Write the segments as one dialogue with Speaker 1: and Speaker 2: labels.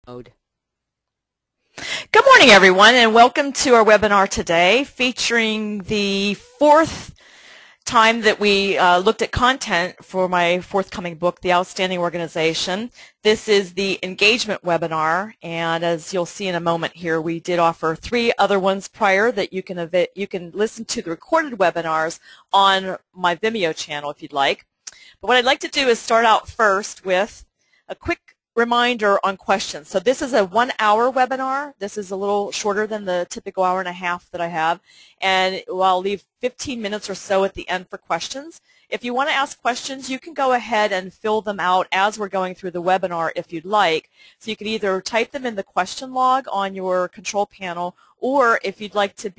Speaker 1: mode. Good morning, everyone, and welcome to our webinar today featuring the fourth time that we looked at content for my forthcoming book, The Outstanding Organization. This is the engagement webinar, and as you'll see in a moment here, we did offer 3 other ones prior that you can listen to the recorded webinars on my Vimeo channel if you'd like. But what I'd like to do is start out first with a quick reminder on questions. So this is a 1-hour webinar. This is a little shorter than the typical hour and a half that I have, and I'll leave 15 minutes or so at the end for questions. If you want to ask questions, you can go ahead and fill them out as we're going through the webinar if you'd like. So you can either type them in the question log on your control panel, or if you'd like to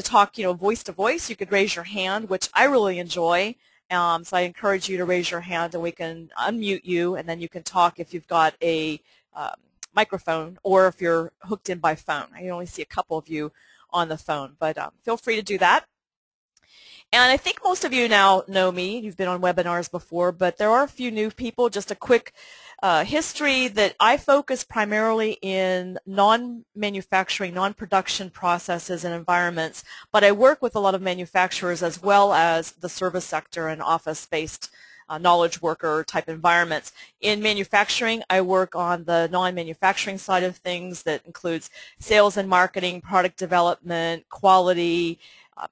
Speaker 1: talk, voice to voice, you could raise your hand, which I really enjoy. So I encourage you to raise your hand and we can unmute you, and then you can talk if you've got a microphone or if you're hooked in by phone. I only see a couple of you on the phone, but feel free to do that. And I think most of you now know me. You've been on webinars before, but there are a few new people. Just a quick history that I focus primarily in non-manufacturing, non-production processes and environments, but I work with a lot of manufacturers as well as the service sector and office-based knowledge worker type environments. In manufacturing, I work on the non-manufacturing side of things that includes sales and marketing, product development, quality,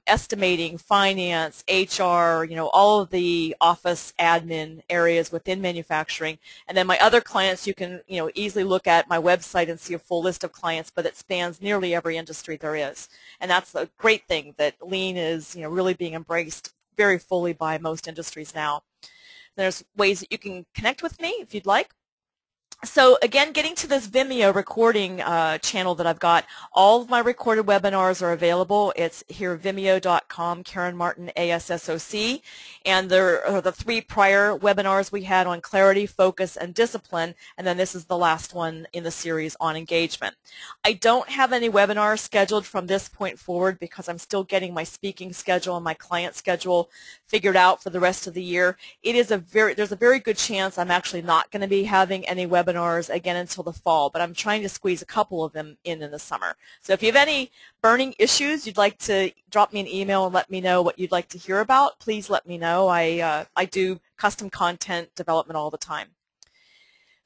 Speaker 1: estimating, finance, HR, all of the office admin areas within manufacturing. And then my other clients, you can easily look at my website and see a full list of clients, but it spans nearly every industry there is. And that's a great thing that Lean is really being embraced very fully by most industries now. There's ways that you can connect with me if you'd like. So again, getting to this Vimeo recording channel that I've got, all of my recorded webinars are available. It's here, vimeo.com, Karen Martin, ASSOC, and there are the 3 prior webinars we had on clarity, focus, and discipline, and then this is the last one in the series on engagement. I don't have any webinars scheduled from this point forward because I'm still getting my speaking schedule and my client schedule figured out for the rest of the year. There's a very good chance I'm actually not going to be having any webinars again until the fall, but I'm trying to squeeze a couple of them in the summer. So if you have any burning issues you'd like to drop me an email and let me know what you'd like to hear about, please let me know. I do custom content development all the time.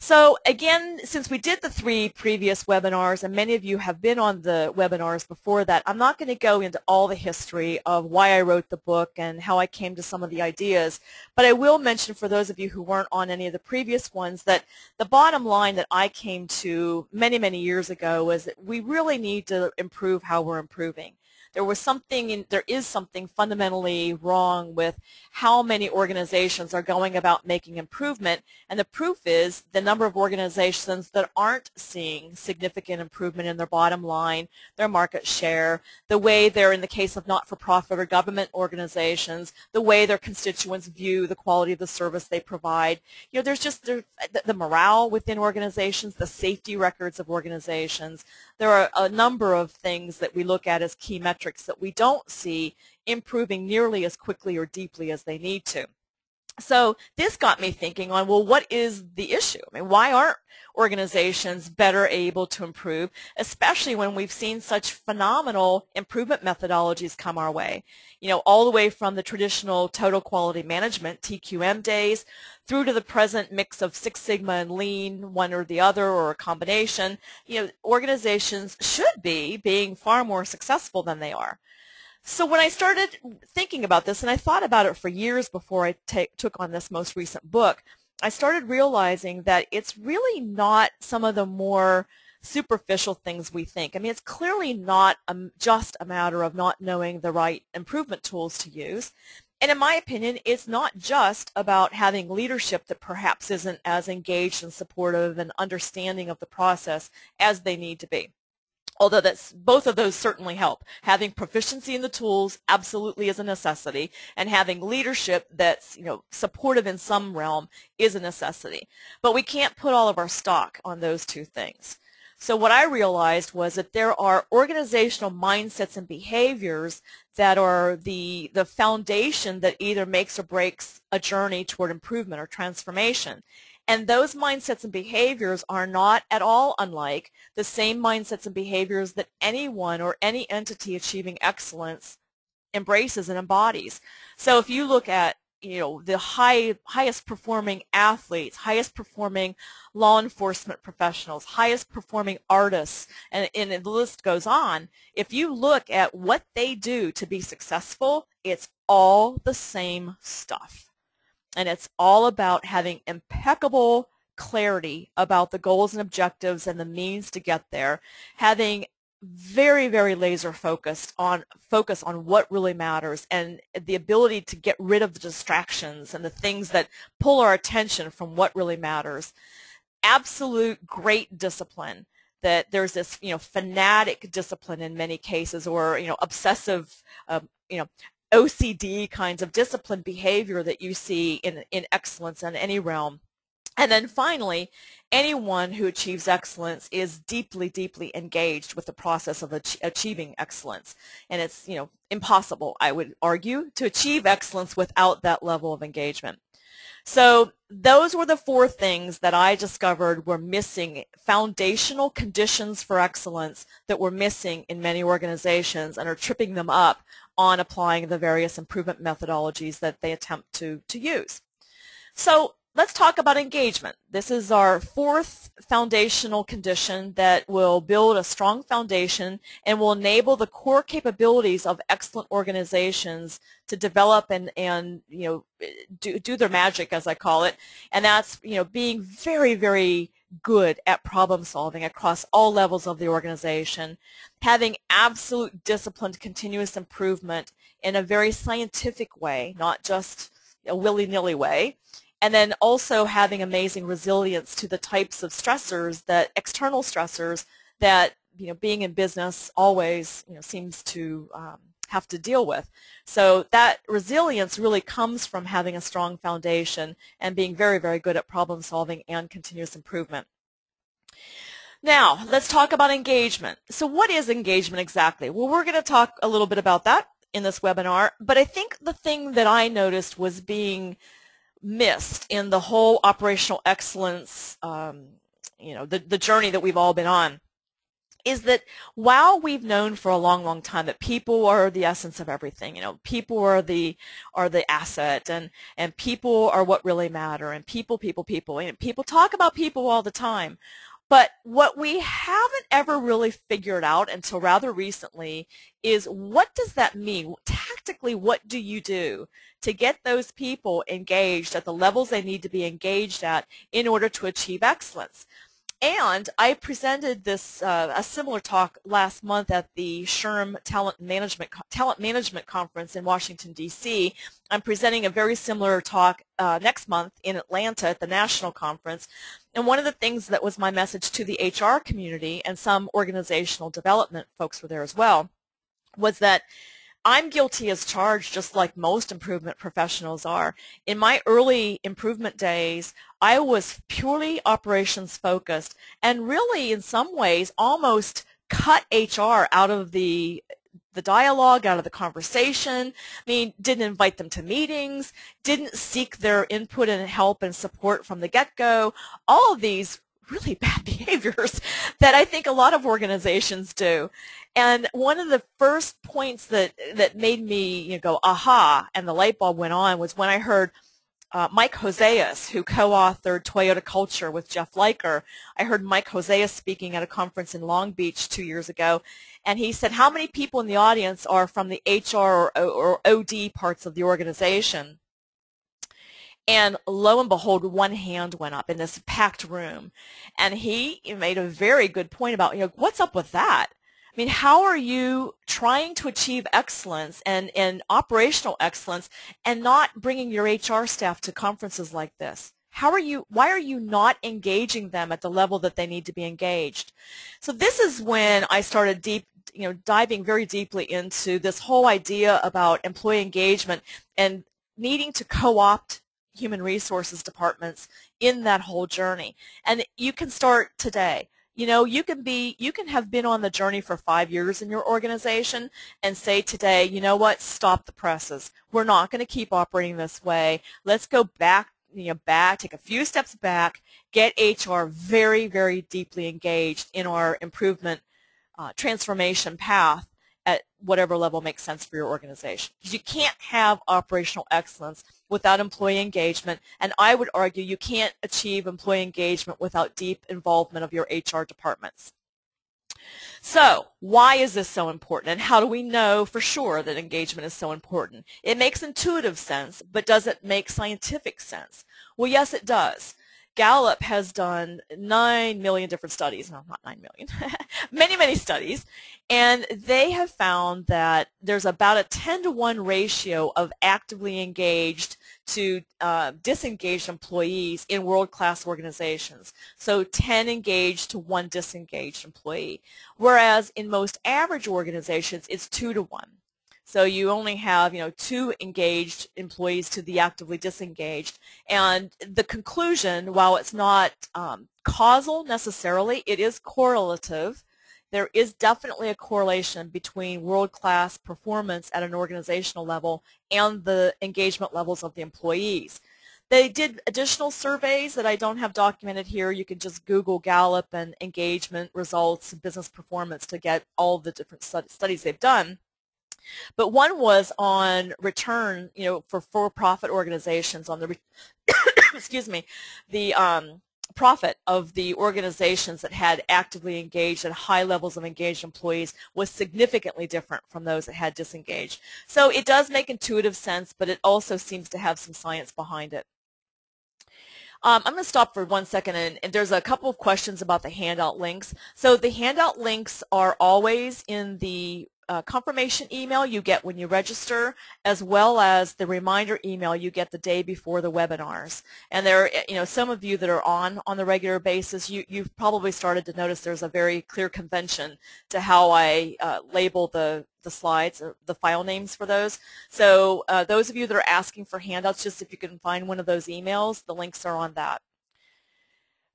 Speaker 1: So again, since we did the 3 previous webinars, and many of you have been on the webinars before that, I'm not going to go into all the history of why I wrote the book and how I came to some of the ideas, but I will mention for those of you who weren't on any of the previous ones that the bottom line that I came to many, many years ago was that we really need to improve how we're improving. There is something fundamentally wrong with how many organizations are going about making improvement, and the proof is the number of organizations that aren't seeing significant improvement in their bottom line, their market share, the way they're, in the case of not-for-profit or government organizations, the way their constituents view the quality of the service they provide. There's just the morale within organizations, the safety records of organizations. There are a number of things that we look at as key metrics that we don't see improving nearly as quickly or deeply as they need to. So this got me thinking on, well, what is the issue? I mean, why aren't organizations better able to improve, especially when we've seen such phenomenal improvement methodologies come our way? All the way from the traditional total quality management, TQM days, through to the present mix of Six Sigma and Lean, one or the other or a combination. Organizations should be being far more successful than they are. So when I started thinking about this, and I thought about it for years before I took on this most recent book, I started realizing that it's really not some of the more superficial things we think. I mean, it's clearly not just a matter of not knowing the right improvement tools to use. And in my opinion, it's not just about having leadership that perhaps isn't as engaged and supportive and understanding of the process as they need to be. Although both of those certainly help. Having proficiency in the tools absolutely is a necessity, and having leadership that's supportive in some realm is a necessity. But we can't put all of our stock on those 2 things. So what I realized was that there are organizational mindsets and behaviors that are the foundation that either makes or breaks a journey toward improvement or transformation. And those mindsets and behaviors are not at all unlike the same mindsets and behaviors that anyone or any entity achieving excellence embraces and embodies. So if you look at the highest performing athletes, highest performing law enforcement professionals, highest performing artists, and the list goes on, if you look at what they do to be successful, it's all the same stuff. And it's all about having impeccable clarity about the goals and objectives and the means to get there, having very, very laser focus on what really matters, and the ability to get rid of the distractions and the things that pull our attention from what really matters. Absolute great discipline. That there's this fanatic discipline in many cases, or obsessive OCD kinds of discipline behavior that you see in excellence in any realm. And then finally, anyone who achieves excellence is deeply, deeply engaged with the process of achieving excellence. And it's, impossible, I would argue, to achieve excellence without that level of engagement. So those were the 4 things that I discovered were missing, foundational conditions for excellence that were missing in many organizations and are tripping them up on applying the various improvement methodologies that they attempt to use. So let's talk about engagement. This is our 4th foundational condition that will build a strong foundation and will enable the core capabilities of excellent organizations to develop and do their magic, as I call it. And that's being very, very good at problem solving across all levels of the organization, having absolute disciplined continuous improvement in a very scientific way, not just a willy-nilly way. And then also having amazing resilience to the types of stressors, that external stressors that being in business always seems to have to deal with. So that resilience really comes from having a strong foundation and being very, very good at problem solving and continuous improvement. Now, let's talk about engagement. So what is engagement exactly? Well, we're going to talk a little bit about that in this webinar, but I think the thing that I noticed was being missed in the whole operational excellence, the journey that we've all been on, is that while we've known for a long, long time that people are the essence of everything, people are the asset, and people are what really matter, and people, and people talk about people all the time. But what we haven't ever really figured out until rather recently is, what does that mean? Tactically, what do you do to get those people engaged at the levels they need to be engaged at in order to achieve excellence? And I presented this a similar talk last month at the SHRM Talent Management Conference in Washington, D.C. I'm presenting a very similar talk next month in Atlanta at the National Conference. And one of the things that was my message to the HR community, and some organizational development folks were there as well, was that I'm guilty as charged, just like most improvement professionals are. In my early improvement days, I was purely operations focused and really in some ways almost cut HR out of the dialogue, out of the conversation. I mean, didn't invite them to meetings, didn't seek their input and help and support from the get-go. All of these really bad behaviors that I think a lot of organizations do. And one of the first points that made me go, aha, and the light bulb went on, was when I heard Mike Hoseas, who co-authored Toyota Culture with Jeff Liker. I heard Mike Hoseas speaking at a conference in Long Beach 2 years ago, and he said, how many people in the audience are from the HR or OD parts of the organization? And lo and behold, one hand went up in this packed room. And he made a very good point about, what's up with that? I mean, how are you trying to achieve excellence and operational excellence and not bringing your HR staff to conferences like this? Why are you not engaging them at the level that they need to be engaged? So this is when I started diving very deeply into this whole idea about employee engagement and needing to co-opt human resources departments in that whole journey. And you can start today. You can have been on the journey for 5 years in your organization and say today, you know what, stop the presses. We're not going to keep operating this way. Let's go back back, take a few steps back, get HR very, very deeply engaged in our improvement transformation path at whatever level makes sense for your organization. Because you can't have operational excellence without employee engagement, and I would argue you can't achieve employee engagement without deep involvement of your HR departments. So, why is this so important, and how do we know for sure that engagement is so important? It makes intuitive sense, but does it make scientific sense? Well, yes, it does. Gallup has done 9 million different studies, no, not 9 million, many, many studies, and they have found that there's about a 10-to-1 ratio of actively engaged to disengaged employees in world-class organizations. So 10 engaged to 1 disengaged employee, whereas in most average organizations it's 2-to-1. So you only have, 2 engaged employees to the actively disengaged. And the conclusion, while it's not causal necessarily, it is correlative. There is definitely a correlation between world-class performance at an organizational level and the engagement levels of the employees. They did additional surveys that I don't have documented here. You can just Google Gallup and engagement results and business performance to get all the different studies they've done. But one was on return, for-profit organizations on the, excuse me, the profit of the organizations that had actively engaged and high levels of engaged employees was significantly different from those that had disengaged. So it does make intuitive sense, but it also seems to have some science behind it. I'm going to stop for 1 second, and there's a couple of questions about the handout links. So the handout links are always in the confirmation email you get when you register, as well as the reminder email you get the day before the webinars. And there are, some of you that are on the regular basis, you've probably started to notice there's a very clear convention to how I label the slides, or the file names for those. So those of you that are asking for handouts, just if you can find one of those emails, the links are on that.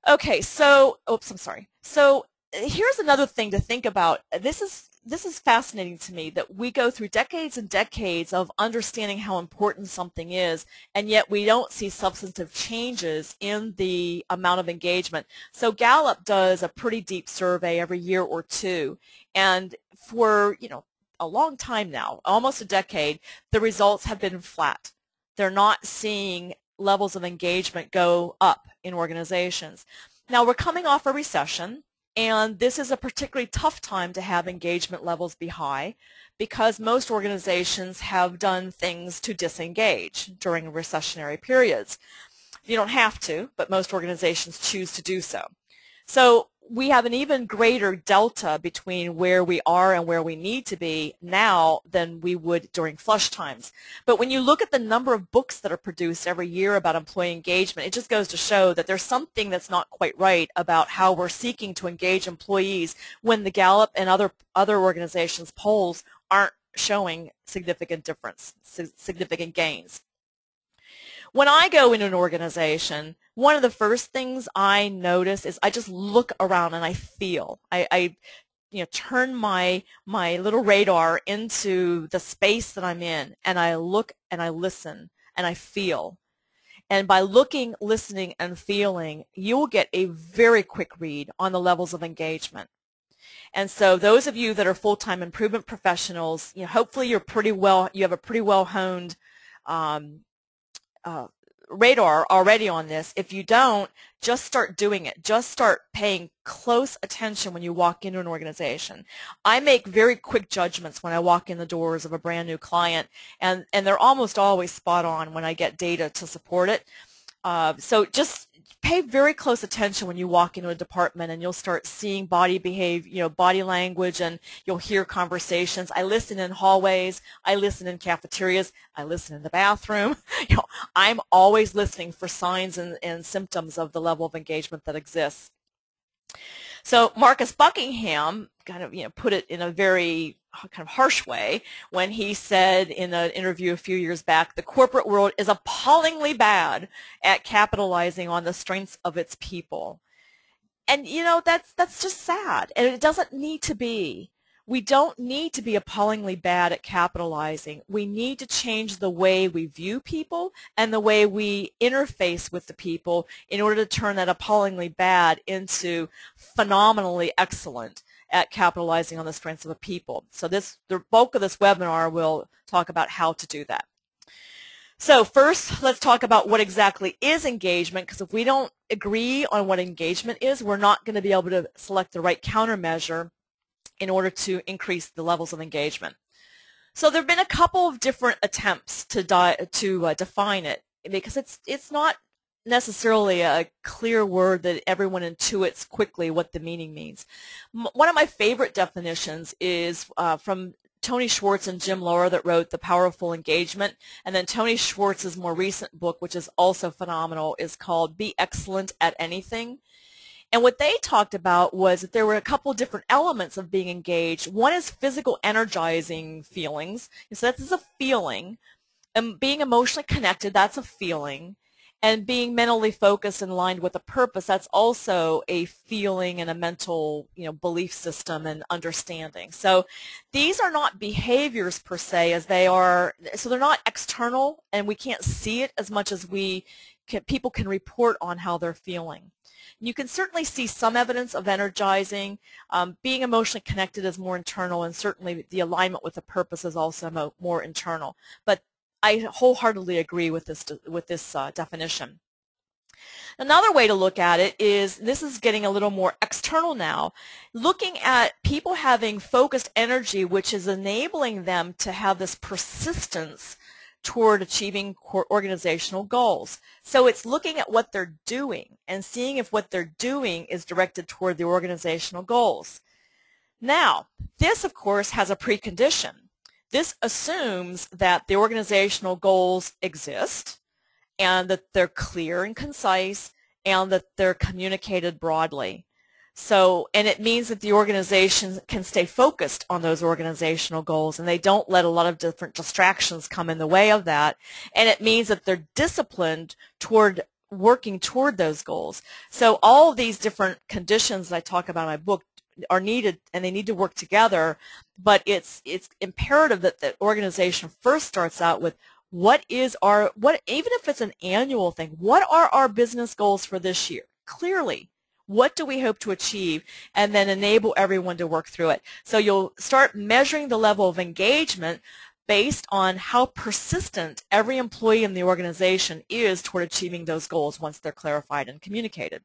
Speaker 1: Okay, so, oops, I'm sorry. So here's another thing to think about. This is fascinating to me, that we go through decades and decades of understanding how important something is, and yet we don't see substantive changes in the amount of engagement. So Gallup does a pretty deep survey every year or two, and for a long time now, almost a decade, the results have been flat. They're not seeing levels of engagement go up in organizations. Now we're coming off a recession, and this is a particularly tough time to have engagement levels be high, because most organizations have done things to disengage during recessionary periods. You don't have to, but most organizations choose to do so. So we have an even greater delta between where we are and where we need to be now than we would during flush times. But when you look at the number of books that are produced every year about employee engagement, it just goes to show that there's something that's not quite right about how we're seeking to engage employees when the Gallup and other organizations' polls aren't showing significant difference, significant gains. When I go in an organization, one of the first things I notice is I just look around and I feel. I turn my little radar into the space that I'm in, and I look and I listen and I feel. And by looking, listening, and feeling, you will get a very quick read on the levels of engagement. And so those of you that are full-time improvement professionals, hopefully you have a pretty well honed radar already on this. If you don't, just start doing it. Just start paying close attention when you walk into an organization. I make very quick judgments when I walk in the doors of a brand new client, and they're almost always spot on when I get data to support it. So just pay very close attention when you walk into a department, and you'll start seeing body behavior, body language, and you'll hear conversations. I listen in hallways. I listen in cafeterias. I listen in the bathroom. I'm always listening for signs and symptoms of the level of engagement that exists. So Marcus Buckingham kind of put it in a very kind of harsh way when he said in an interview a few years back, the corporate world is appallingly bad at capitalizing on the strengths of its people. And that's just sad, and it doesn't need to be. We don't need to be appallingly bad at capitalizing. We need to change the way we view people and the way we interface with the people in order to turn that appallingly bad into phenomenally excellent at capitalizing on the strengths of a people. So the bulk of this webinar will talk about how to do that. So first, let's talk about what exactly is engagement, because if we don't agree on what engagement is, we're not going to be able to select the right countermeasure in order to increase the levels of engagement. So there have been a couple of different attempts to define it, because it's not necessarily a clear word that everyone intuits quickly what the meaning means. One of my favorite definitions is from Tony Schwartz and Jim Lower that wrote The Powerful Engagement, and then Tony Schwartz's more recent book, which is also phenomenal, is called Be Excellent at Anything. And what they talked about was that there were a couple of different elements of being engaged. One is physical energizing feelings. So that's a feeling. And being emotionally connected, that's a feeling. And being mentally focused and aligned with a purpose, that's also a feeling and a mental, belief system and understanding. So these are not behaviors per se, as they are, so they're not external, and we can't see it as much as people can report on how they're feeling. You can certainly see some evidence of energizing. Being emotionally connected is more internal, and certainly the alignment with the purpose is also more internal. But I wholeheartedly agree with this definition. Another way to look at it is, this is getting a little more external now, looking at people having focused energy which is enabling them to have this persistence toward achieving organizational goals. So it's looking at what they're doing and seeing if what they're doing is directed toward the organizational goals. Now, this of course has a precondition. This assumes that the organizational goals exist and that they're clear and concise and that they're communicated broadly. So, and it means that the organization can stay focused on those organizational goals and they don't let a lot of different distractions come in the way of that. And it means that they're disciplined toward working toward those goals. So all of these different conditions that I talk about in my book are needed, and they need to work together, but it's imperative that the organization first starts out with even if it's an annual thing, what are our business goals for this year? Clearly, what do we hope to achieve? And then enable everyone to work through it. So you'll start measuring the level of engagement based on how persistent every employee in the organization is toward achieving those goals once they're clarified and communicated.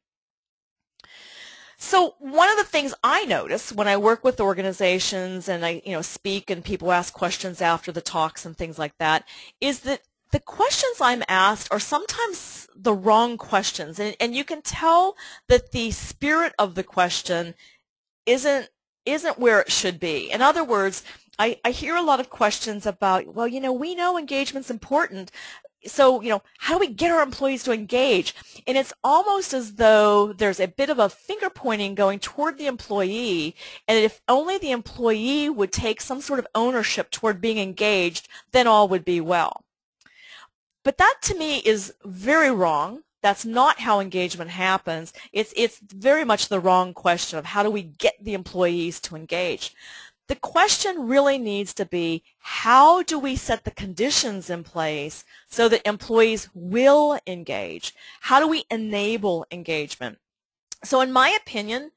Speaker 1: So one of the things I notice when I work with organizations and I speak and people ask questions after the talks and things like that is that the questions I'm asked are sometimes the wrong questions, and you can tell that the spirit of the question isn't where it should be. In other words, I hear a lot of questions about, well, we know engagement's important, so, how do we get our employees to engage? And it's almost as though there's a bit of a finger pointing going toward the employee, and if only the employee would take some sort of ownership toward being engaged, then all would be well. But that to me is very wrong. That's not how engagement happens. It's very much the wrong question of how do we get the employees to engage. The question really needs to be, how do we set the conditions in place so that employees will engage? How do we enable engagement? So in my opinion,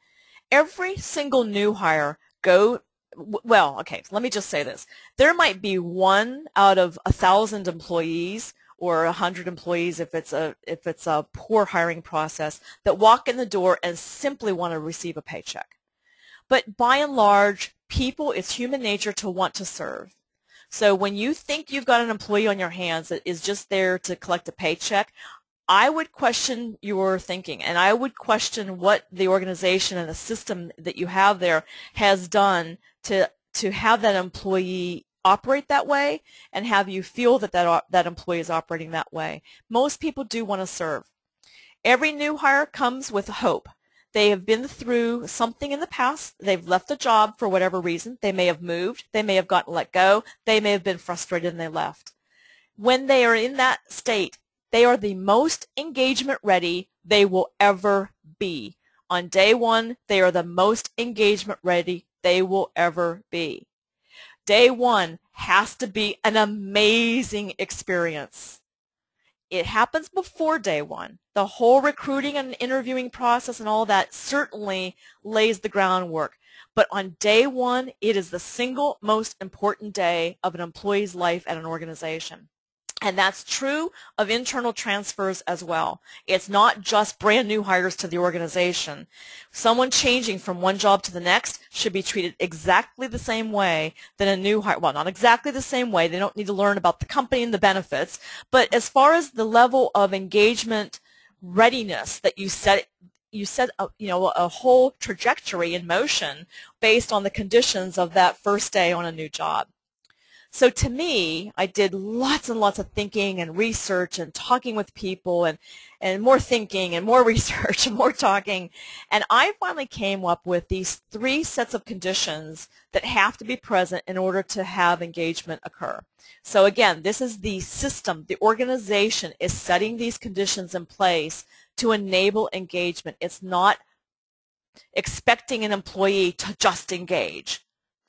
Speaker 1: every single new hire let me just say this. There might be 1 out of 1,000 employees or 100 employees if it's a poor hiring process that walk in the door and simply want to receive a paycheck. But by and large, it's human nature to want to serve. So when you think you've got an employee on your hands that is just there to collect a paycheck, I would question your thinking, and I would question what the organization and the system that you have there has done to have that employee operate that way and have you feel that that employee is operating that way. Most people do want to serve. Every new hire comes with hope. They have been through something in the past. They've left a job for whatever reason. They may have moved. They may have gotten let go. They may have been frustrated and they left. When they are in that state, they are the most engagement ready they will ever be. On day one, they are the most engagement ready they will ever be. Day one has to be an amazing experience. It happens before day one. The whole recruiting and interviewing process and all that certainly lays the groundwork. But on day one, it is the single most important day of an employee's life at an organization. And that's true of internal transfers as well. It's not just brand new hires to the organization. Someone changing from one job to the next should be treated exactly the same way than a new hire. Well, not exactly the same way. They don't need to learn about the company and the benefits. But as far as the level of engagement readiness that you set a whole trajectory in motion based on the conditions of that first day on a new job. So to me, I did lots and lots of thinking and research and talking with people and more thinking and more research and more talking. And I finally came up with these 3 sets of conditions that have to be present in order to have engagement occur. So again, this is the system. The organization is setting these conditions in place to enable engagement. It's not expecting an employee to just engage.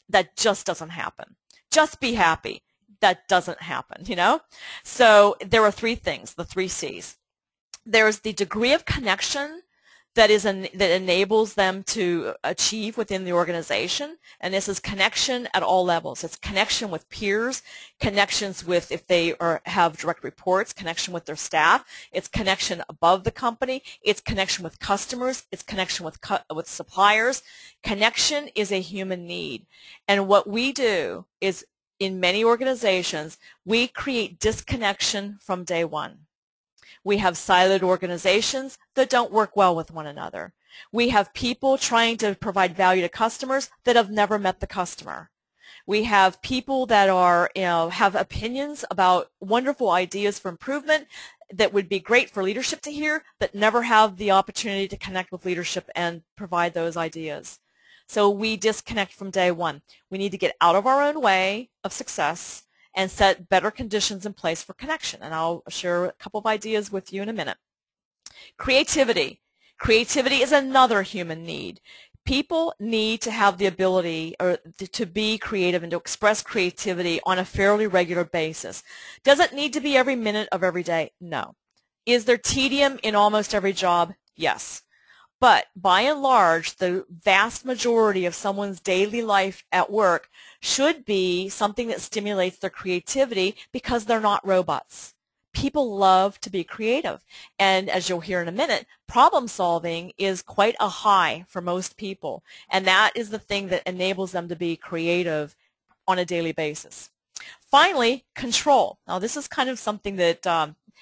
Speaker 1: That just doesn't happen. Just be happy. That doesn't happen, you know? So there are 3 things, the 3 C's. There's the degree of connection that enables them to achieve within the organization, and this is connection at all levels. It's connection with peers, connections with, if they have direct reports, connection with their staff. It's connection above the company. It's connection with customers. It's connection with suppliers. Connection is a human need, and what we do is, in many organizations, we create disconnection from day one. We have siloed organizations that don't work well with one another. We have people trying to provide value to customers that have never met the customer. We have people that have opinions about wonderful ideas for improvement that would be great for leadership to hear, that never have the opportunity to connect with leadership and provide those ideas. So we disconnect from day one. We need to get out of our own way of success and set better conditions in place for connection. And I'll share a couple of ideas with you in a minute. Creativity. Creativity is another human need. People need to have the ability to be creative and to express creativity on a fairly regular basis. Does it need to be every minute of every day? No. Is there tedium in almost every job? Yes. But by and large, the vast majority of someone's daily life at work should be something that stimulates their creativity, because they're not robots. People love to be creative. And as you'll hear in a minute, problem solving is quite a high for most people. And that is the thing that enables them to be creative on a daily basis. Finally, control. Now this is kind of something that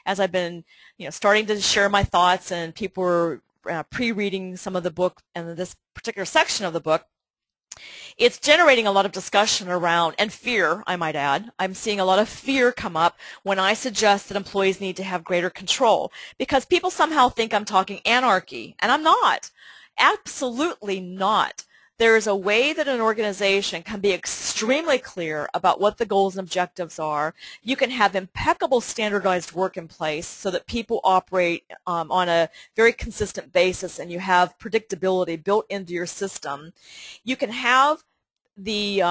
Speaker 1: as I've been starting to share my thoughts, and people were pre-reading some of the book and this particular section of the book, it's generating a lot of discussion around, and fear, I might add. I'm seeing a lot of fear come up when I suggest that employees need to have greater control, because people somehow think I'm talking anarchy, and I'm not. Absolutely not. There is a way that an organization can be extremely clear about what the goals and objectives are. You can have impeccable standardized work in place so that people operate on a very consistent basis, and you have predictability built into your system. You can have the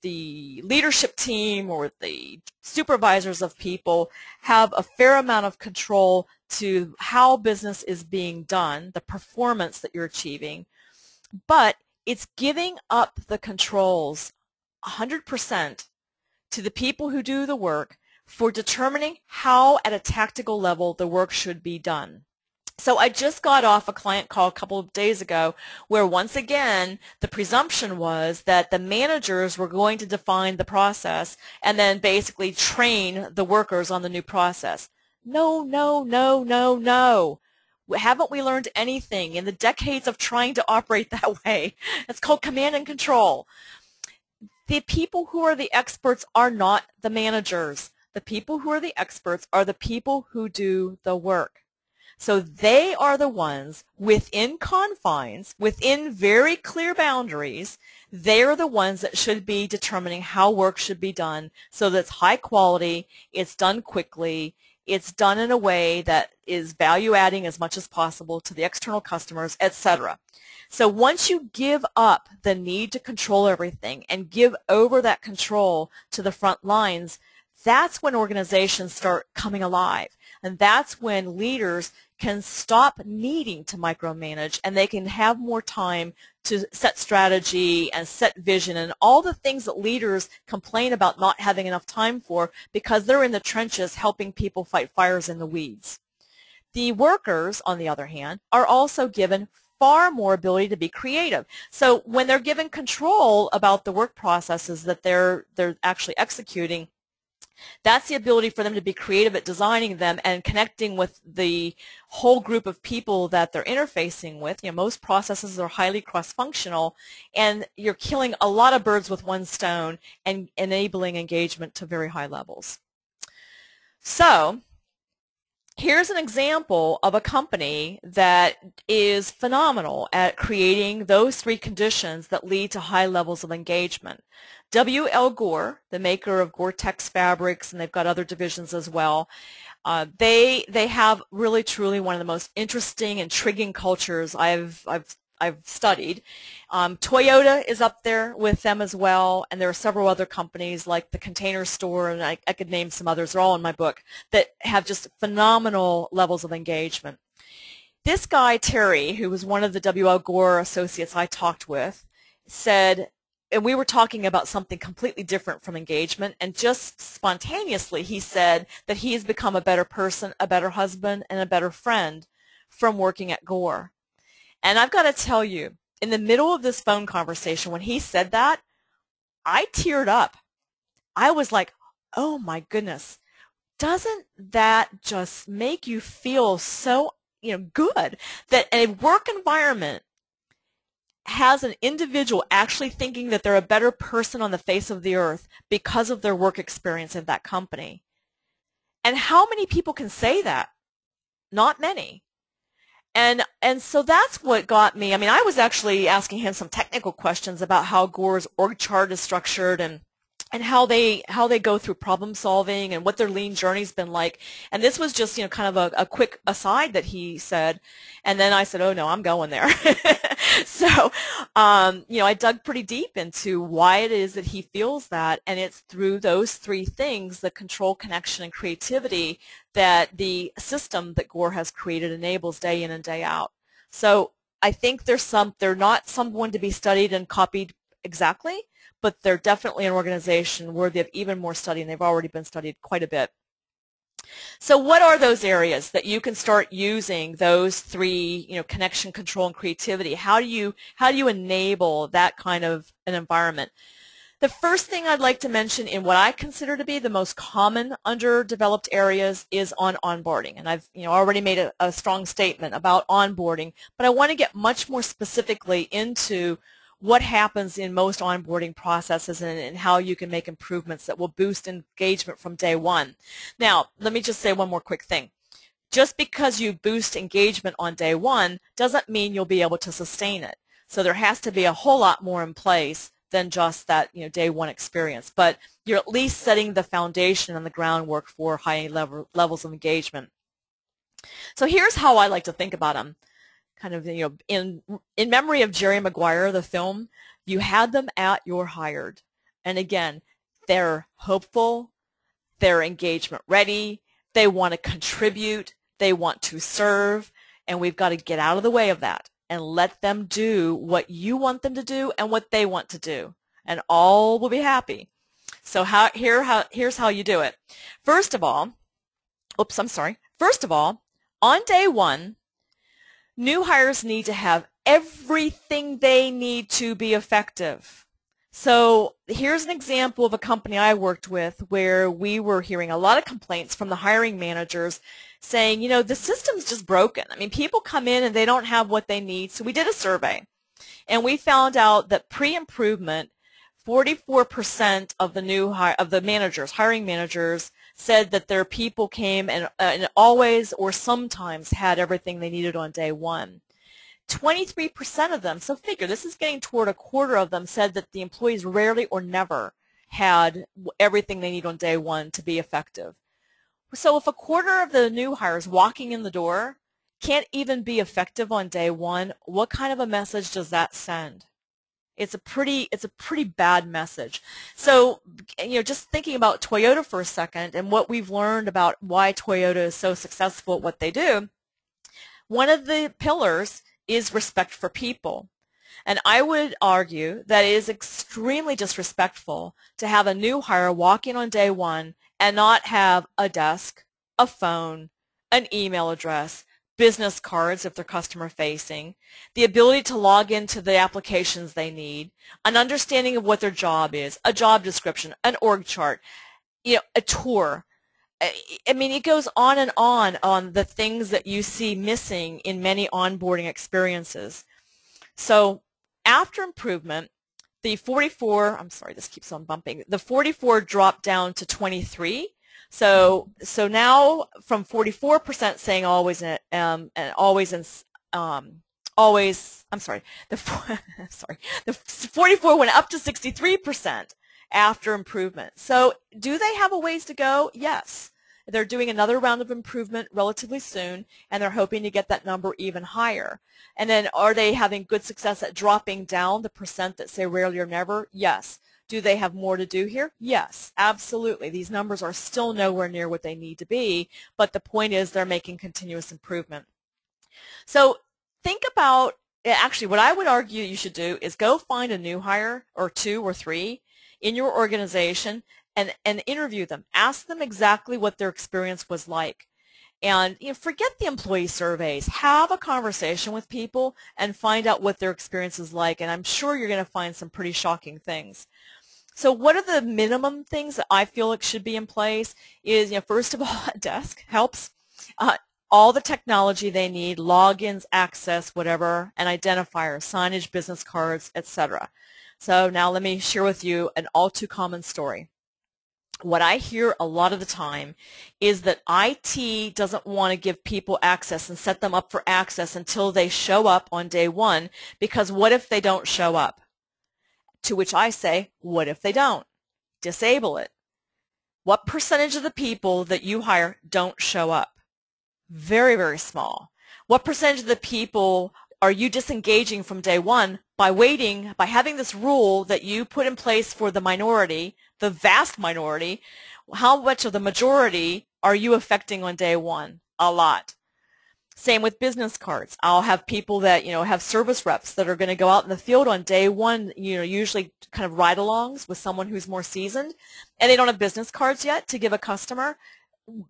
Speaker 1: leadership team or the supervisors of people have a fair amount of control to how business is being done, the performance that you're achieving. But it's giving up the controls 100% to the people who do the work for determining how, at a tactical level, the work should be done. So I just got off a client call a couple of days ago where, once again, the presumption was that the managers were going to define the process and then basically train the workers on the new process. No, no, no, no, no. Haven't we learned anything in the decades of trying to operate that way? It's called command and control. The people who are the experts are not the managers. The people who are the experts are the people who do the work. So they are the ones within confines, within very clear boundaries. They are the ones that should be determining how work should be done so that it's high quality, it's done quickly, It's done in a way that is value-adding as much as possible to the external customers, etc. So once you give up the need to control everything and give over that control to the front lines, that's when organizations start coming alive. And that's when leaders can stop needing to micromanage, and they can have more time to set strategy and set vision and all the things that leaders complain about not having enough time for because they're in the trenches helping people fight fires in the weeds. The workers, on the other hand, are also given far more ability to be creative. So when they're given control about the work processes that they're actually executing, that's the ability for them to be creative at designing them and connecting with the whole group of people that they're interfacing with. Most processes are highly cross-functional, and you're killing a lot of birds with one stone and enabling engagement to very high levels. So here's an example of a company that is phenomenal at creating those three conditions that lead to high levels of engagement. W.L. Gore, the maker of Gore-Tex fabrics, and they've got other divisions as well, they have really truly one of the most interesting, intriguing cultures I've studied. Toyota is up there with them as well, and there are several other companies like the Container Store, and I could name some others. They're all in my book, that have just phenomenal levels of engagement. This guy, Terry, who was one of the W.L. Gore associates I talked with, said, and we were talking about something completely different from engagement, and just spontaneously he said that he has become a better person, a better husband, and a better friend from working at Gore. And I've got to tell you, in the middle of this phone conversation, when he said that, I teared up. I was like, oh my goodness, doesn't that just make you feel so good that a work environment has an individual actually thinking that they're a better person on the face of the earth because of their work experience in that company? And how many people can say that? Not many. And so that's what got me. I mean, I was actually asking him some technical questions about how Gore's org chart is structured and how they go through problem solving and what their lean journey's been like. And this was just kind of a quick aside that he said, and then I said, oh no, I'm going there. So I dug pretty deep into why it is that he feels that, and it's through those three things, the control, connection, and creativity, that the system that Gore has created enables day in and day out. So I think they're not someone to be studied and copied exactly, but they're definitely an organization worthy of even more study, and they've already been studied quite a bit. So what are those areas that you can start using those three, connection, control, and creativity? How do you enable that kind of an environment? The first thing I'd like to mention in what I consider to be the most common underdeveloped areas is on onboarding. And I've already made a strong statement about onboarding, but I want to get much more specifically into what happens in most onboarding processes and how you can make improvements that will boost engagement from day one. Now, let me just say one more quick thing. Just because you boost engagement on day one doesn't mean you'll be able to sustain it. So there has to be a whole lot more in place than just that day one experience. But you're at least setting the foundation and the groundwork for high levels of engagement. So here's how I like to think about them. Kind of, in memory of Jerry Maguire, the film, you had them at your hired. And again, they're hopeful, they're engagement ready, they want to contribute, they want to serve, and we've got to get out of the way of that and let them do what you want them to do and what they want to do, and all will be happy. So here's how you do it. First of all, on day one, new hires need to have everything they need to be effective. So here's an example of a company I worked with where we were hearing a lot of complaints from the hiring managers saying, the system's just broken. I mean, people come in and they don't have what they need. So we did a survey, and we found out that pre-improvement, 44% of the hiring managers, said that their people came and always or sometimes had everything they needed on day one. 23% of them, so figure this is getting toward a quarter of them, said that the employees rarely or never had everything they need on day one to be effective. So if a quarter of the new hires walking in the door can't even be effective on day one, what kind of a message does that send? It's a pretty bad message. So, just thinking about Toyota for a second and what we've learned about why Toyota is so successful at what they do, one of the pillars is respect for people. And I would argue that it is extremely disrespectful to have a new hire walk in on day one and not have a desk, a phone, an email address, business cards if they're customer facing, the ability to log into the applications they need, an understanding of what their job is, a job description, an org chart, a tour. I mean, it goes on the things that you see missing in many onboarding experiences. So after improvement, the 44, I'm sorry, this keeps on bumping, the 44 dropped down to 23. So now from 44% saying always and always and always, I'm sorry, the 44 went up to 63% after improvement. So do they have a ways to go? Yes. They're doing another round of improvement relatively soon, and they're hoping to get that number even higher. And then are they having good success at dropping down the percent that say rarely or never? Yes. Do they have more to do here? Yes, absolutely. These numbers are still nowhere near what they need to be, but the point is they're making continuous improvement. So think about, actually what I would argue you should do is go find a new hire or 2 or 3 in your organization and interview them. Ask them exactly what their experience was like. And forget the employee surveys. Have a conversation with people and find out what their experience is like. And I'm sure you're going to find some pretty shocking things. So what are the minimum things that I feel like should be in place is, first of all, a desk helps. All the technology they need, logins, access, whatever, an identifier, signage, business cards, etc. So now let me share with you an all too common story. What I hear a lot of the time is that IT doesn't want to give people access and set them up for access until they show up on day one, because what if they don't show up? To which I say, what if they don't? Disable it. What percentage of the people that you hire don't show up? Very, very small. What percentage of the people are you disengaging from day one by having this rule that you put in place for the minority, the vast minority? How much of the majority are you affecting on day one? A lot. Same with business cards. I'll have people that, have service reps that are going to go out in the field on day one, usually kind of ride-alongs with someone who's more seasoned, and they don't have business cards yet to give a customer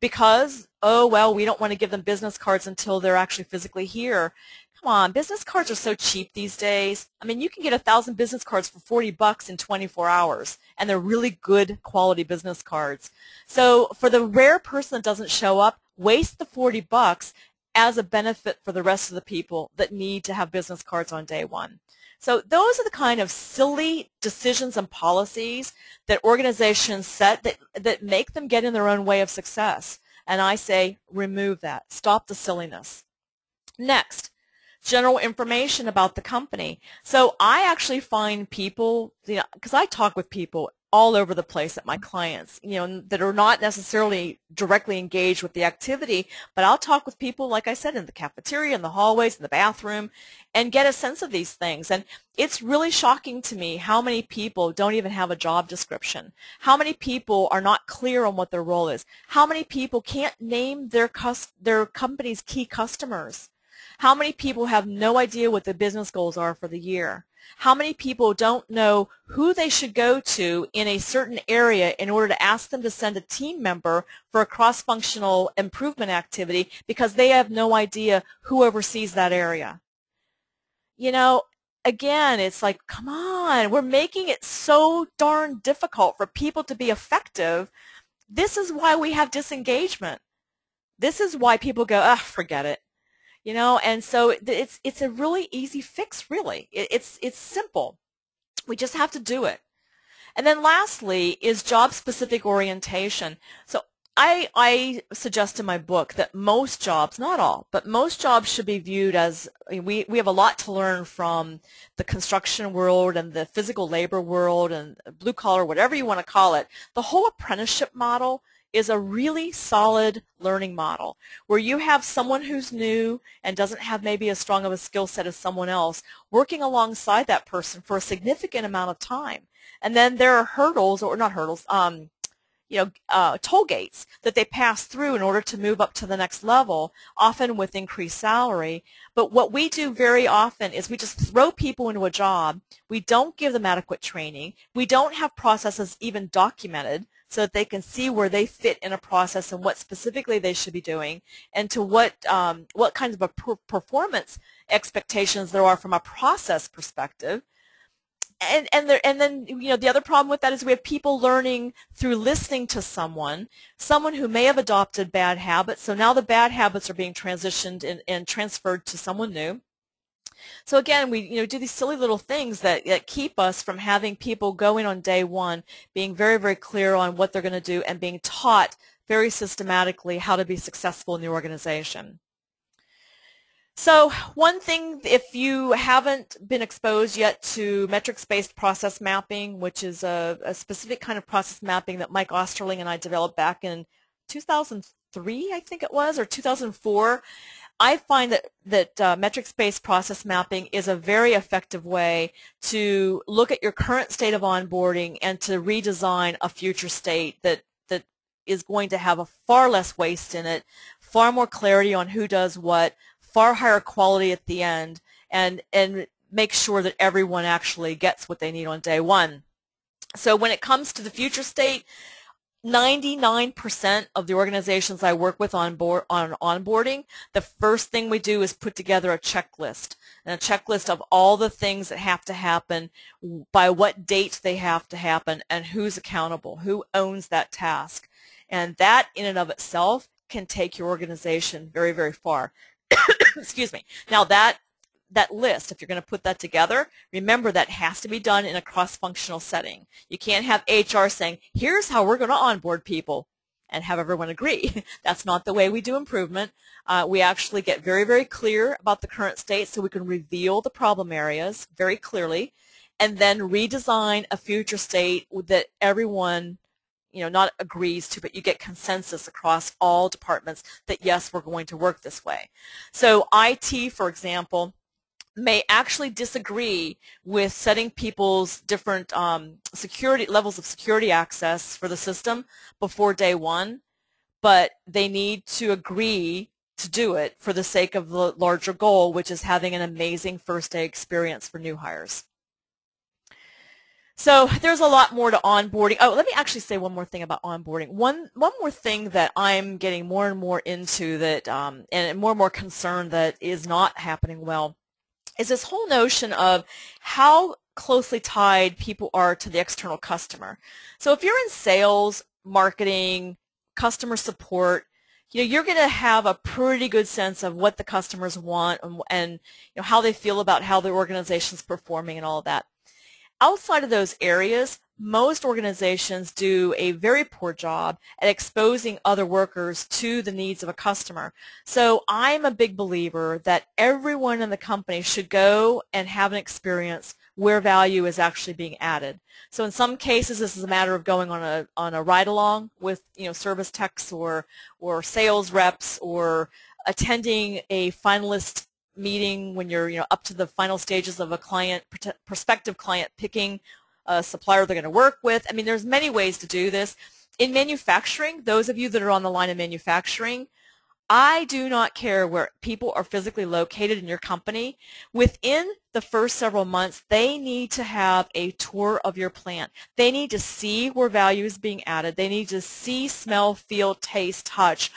Speaker 1: because, oh, well, we don't want to give them business cards until they're actually physically here. Come on, business cards are so cheap these days. I mean, you can get 1,000 business cards for $40 in 24 hours, and they're really good quality business cards. So for the rare person that doesn't show up, waste the $40 as a benefit for the rest of the people that need to have business cards on day one. So those are the kind of silly decisions and policies that organizations set that make them get in their own way of success. And I say, remove that. Stop the silliness. Next, general information about the company. So I actually find people, because I talk with people all over the place at my clients, that are not necessarily directly engaged with the activity, but I'll talk with people, like I said, in the cafeteria, in the hallways, in the bathroom, and get a sense of these things. And it's really shocking to me how many people don't even have a job description, how many people are not clear on what their role is, how many people can't name their company's key customers, how many people have no idea what the business goals are for the year. How many people don't know who they should go to in a certain area in order to ask them to send a team member for a cross-functional improvement activity because they have no idea who oversees that area? Again, it's like, come on, we're making it so darn difficult for people to be effective. This is why we have disengagement. This is why people go, forget it. And so it's a really easy fix, really. It's simple. We just have to do it. And then lastly is job-specific orientation. So I suggest in my book that most jobs, not all, but most jobs should be viewed as, we have a lot to learn from the construction world and the physical labor world and blue collar, whatever you want to call it. The whole apprenticeship model is a really solid learning model where you have someone who's new and doesn't have maybe as strong of a skill set as someone else working alongside that person for a significant amount of time. And then there are hurdles, or not hurdles, toll gates that they pass through in order to move up to the next level, often with increased salary. But what we do very often is we just throw people into a job. We don't give them adequate training. We don't have processes even documented so that they can see where they fit in a process and what specifically they should be doing, and to what kinds of performance expectations there are from a process perspective. And then the other problem with that is we have people learning through listening to someone who may have adopted bad habits. So now the bad habits are being transitioned and transferred to someone new. So again, we do these silly little things that keep us from having people go in on day one being very, very clear on what they're going to do and being taught very systematically how to be successful in the organization. So one thing, if you haven't been exposed yet to metrics-based process mapping, which is a specific kind of process mapping that Mike Osterling and I developed back in 2003, I think it was, or 2004, I find that metrics-based process mapping is a very effective way to look at your current state of onboarding and to redesign a future state that is going to have a far less waste in it, far more clarity on who does what, far higher quality at the end, and make sure that everyone actually gets what they need on day one. So when it comes to the future state, 99% of the organizations I work with on onboarding, the first thing we do is put together a checklist, and a checklist of all the things that have to happen, by what date they have to happen, and who's accountable, who owns that task. And that in and of itself can take your organization very, very far. Excuse me. Now that list, if you're going to put that together, remember that has to be done in a cross-functional setting. You can't have HR saying, here's how we're going to onboard people, and have everyone agree. That's not the way we do improvement. We actually get very, very clear about the current state so we can reveal the problem areas very clearly, and then redesign a future state that everyone not agrees to, but you get consensus across all departments that, yes, we're going to work this way. So IT, for example, may actually disagree with setting people's different security levels of security access for the system before day one, but they need to agree to do it for the sake of the larger goal, which is having an amazing first day experience for new hires. So there's a lot more to onboarding. Oh, let me actually say one more thing about onboarding. One more thing that I'm getting more and more into that, and more and more concerned that is not happening well, is this whole notion of how closely tied people are to the external customer. So if you're in sales, marketing, customer support, you're going to have a pretty good sense of what the customers want and how they feel about how the organization's performing and all of that. Outside of those areas, most organizations do a very poor job at exposing other workers to the needs of a customer. So I'm a big believer that everyone in the company should go and have an experience where value is actually being added. So in some cases, this is a matter of going on a ride-along with service techs or sales reps, or attending a finalist meeting when you're up to the final stages of a prospective client picking a supplier they're going to work with. I mean, there's many ways to do this. In manufacturing, those of you that are on the line of manufacturing, I do not care where people are physically located in your company. Within the first several months, they need to have a tour of your plant. They need to see where value is being added. They need to see, smell, feel, taste, touch,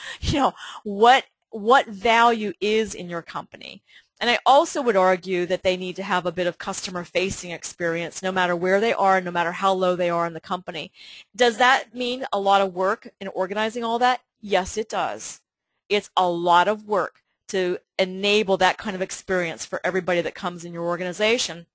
Speaker 1: what value is in your company. And I also would argue that they need to have a bit of customer-facing experience no matter where they are, no matter how low they are in the company. Does that mean a lot of work in organizing all that? Yes, it does. It's a lot of work to enable that kind of experience for everybody that comes in your organization.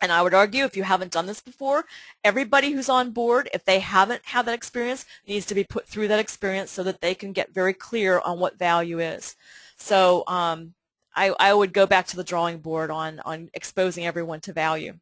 Speaker 1: And I would argue, if you haven't done this before, everybody who's on board, if they haven't had that experience, needs to be put through that experience so that they can get very clear on what value is. So I would go back to the drawing board on exposing everyone to value.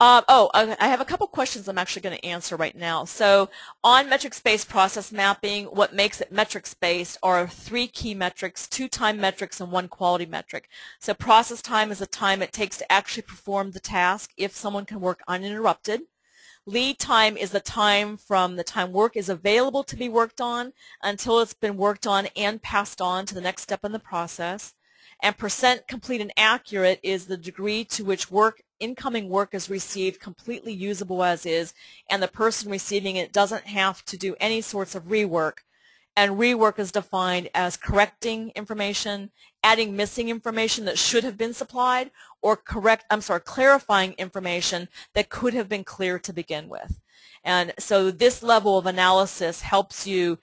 Speaker 1: I have a couple questions I'm actually going to answer right now. So on metrics-based process mapping, what makes it metrics-based are 3 key metrics, 2 time metrics, and 1 quality metric. So process time is the time it takes to actually perform the task if someone can work uninterrupted. Lead time is the time from the time work is available to be worked on until it's been worked on and passed on to the next step in the process. And percent complete and accurate is the degree to which incoming work is received completely usable as is, and the person receiving it doesn't have to do any sorts of rework. And rework is defined as correcting information, adding missing information that should have been supplied, or clarifying information that could have been clear to begin with. And so this level of analysis helps you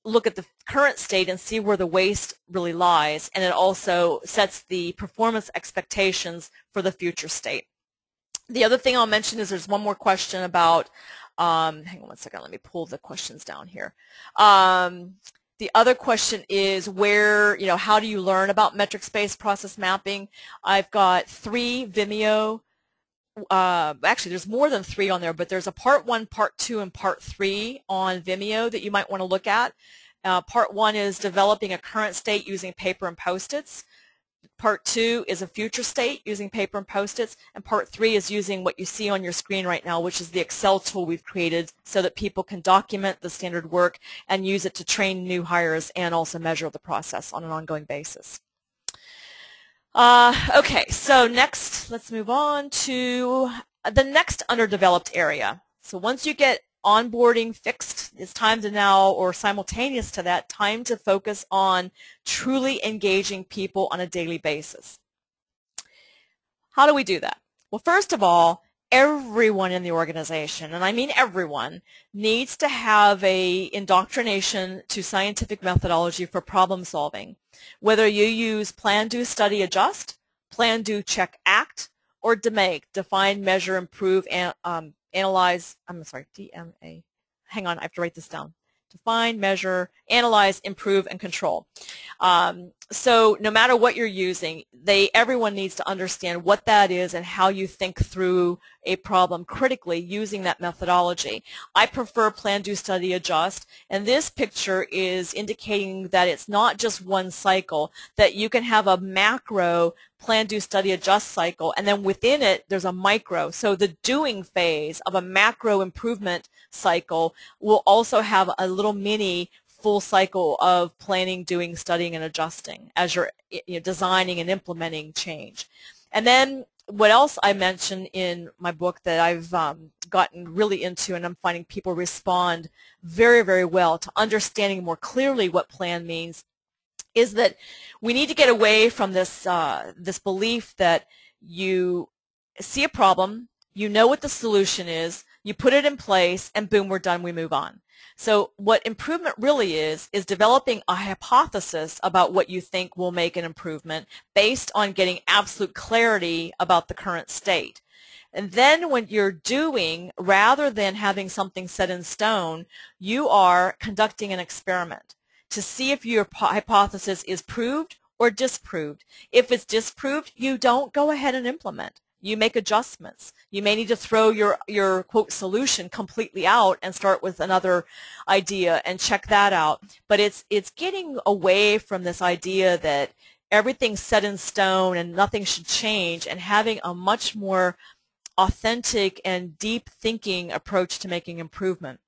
Speaker 1: look at the current state and see where the waste really lies, and it also sets the performance expectations for the future state. The other thing I'll mention is there's one more question about, hang on one second, let me pull the questions down here. The other question is how do you learn about metrics-based process mapping? I've got 3 Vimeo, actually there's more than 3 on there, but there's a part 1, part 2, and part 3 on Vimeo that you might want to look at. Part 1 is developing a current state using paper and Post-its. Part 2 is a future state using paper and Post-its, and Part 3 is using what you see on your screen right now, which is the Excel tool we've created so that people can document the standard work and use it to train new hires and also measure the process on an ongoing basis. Okay, so next let's move on to the next underdeveloped area. So once you get onboarding fixed, it's time to now, or simultaneous to that, time to focus on truly engaging people on a daily basis. How do we do that? Well, first of all, everyone in the organization, and I mean everyone, needs to have an indoctrination to scientific methodology for problem solving. Whether you use plan, do, study, adjust, plan, do, check, act, or DMAIC, define, measure, improve, analyze, DMA. Hang on, I have to write this down. Define, measure, analyze, improve, and control. So no matter what you're using, everyone needs to understand what that is and how you think through a problem critically using that methodology. I prefer plan, do, study, adjust, and this picture is indicating that it's not just one cycle, that you can have a macro plan, do, study, adjust cycle, and then within it there's a micro. So the doing phase of a macro improvement cycle will also have a little mini full cycle of planning, doing, studying, and adjusting as you're designing and implementing change. And then what else I mentioned in my book that I've gotten really into, and I'm finding people respond very, very well to understanding more clearly what plan means, is that we need to get away from this this belief that you see a problem, you know what the solution is, you put it in place, and boom, we're done, we move on. So what improvement really is developing a hypothesis about what you think will make an improvement based on getting absolute clarity about the current state. And then when you're doing, rather than having something set in stone, you are conducting an experiment to see if your hypothesis is proved or disproved. If it's disproved, you don't go ahead and implement. You make adjustments. You may need to throw your quote solution completely out and start with another idea and check that out. But it's getting away from this idea that everything's set in stone and nothing should change, and having a much more authentic and deep thinking approach to making improvement.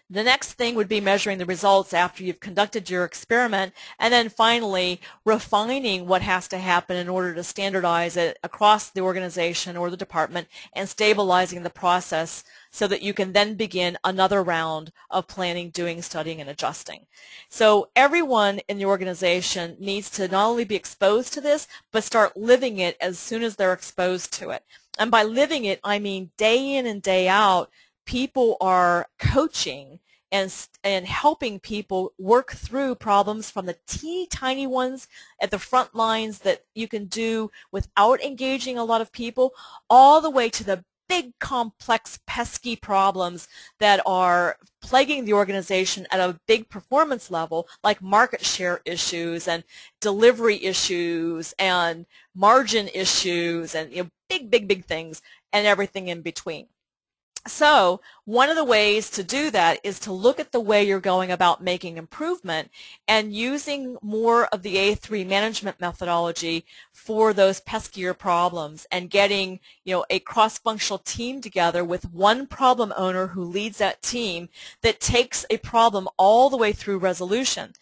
Speaker 1: The next thing would be measuring the results after you've conducted your experiment, and then finally refining what has to happen in order to standardize it across the organization or the department and stabilizing the process so that you can then begin another round of planning, doing, studying, and adjusting. So everyone in the organization needs to not only be exposed to this, but start living it as soon as they're exposed to it. And by living it, I mean day in and day out, people are coaching and helping people work through problems, from the teeny tiny ones at the front lines that you can do without engaging a lot of people, all the way to the big, complex, pesky problems that are plaguing the organization at a big performance level, like market share issues and delivery issues and margin issues and big, big, big things, and everything in between. So one of the ways to do that is to look at the way you're going about making improvement and using more of the A3 management methodology for those peskier problems, and getting, a cross-functional team together with one problem owner who leads that team that takes a problem all the way through resolution.